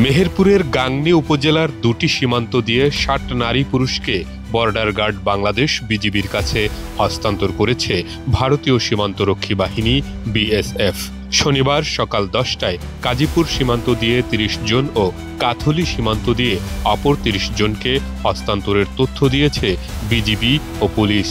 মেহেরপুরের গাংনী উপজেলার দুটি সীমান্ত দিয়ে ৬০ নারী পুরুষকে বর্ডার গার্ড বাংলাদেশ বিজিবির কাছে হস্তান্তর করেছে ভারতীয় সীমান্তরক্ষী বাহিনী বিএসএফ। শনিবার সকাল ১০টায় কাজীপুর সীমান্ত দিয়ে ৩০ জন ও কাথলি সীমান্ত দিয়ে অপর ৩০ জনকে হস্তান্তরের তথ্য দিয়েছে বিজিবি ও পুলিশ।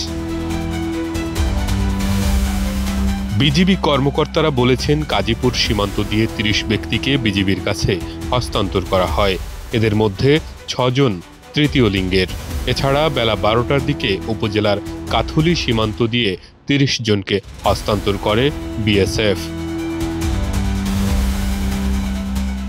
বিজিবি কর্মকর্তারা বলেছেন, কাজীপুর সীমান্ত দিয়ে ৩০ ব্যক্তিকে বিজিবির কাছে হস্তান্তর করা হয়। এদের মধ্যে ৬ জন তৃতীয় লিঙ্গের। এছাড়া বেলা ১২টার দিকে উপজেলার কাথুলি সীমান্ত দিয়ে ৩০ জনকে হস্তান্তর করে বিএসএফ।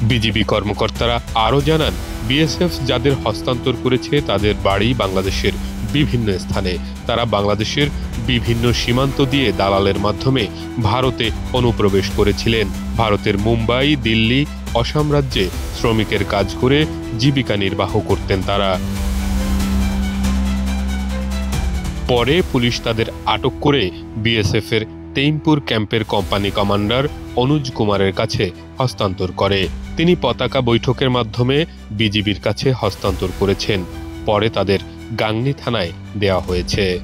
বিজিবি কর্মকর্তারা আরও জানান, বিএসএফ যাদের হস্তান্তর করেছে তাদের বাড়ি বাংলাদেশের বিভিন্ন স্থানে। তারা বাংলাদেশের বিভিন্ন সীমান্ত দিয়ে দালালের মাধ্যমে ভারতে অনুপ্রবেশ করেছিলেন। ভারতের মুম্বাই, দিল্লি, অসম রাজ্যে শ্রমিকের কাজ করে জীবিকা নির্বাহ করতেন তারা। পরে পুলিশ তাদের আটক করে বিএসএফের তেইমপুর ক্যাম্পের কোম্পানি কমান্ডার অনুজ কুমারের কাছে হস্তান্তর করে। তিনি পতাকা বৈঠকের মাধ্যমে বিজিবির কাছে হস্তান্তর করেছেন। পরে তাদের গাংনী থানায় দেওয়া হয়েছে।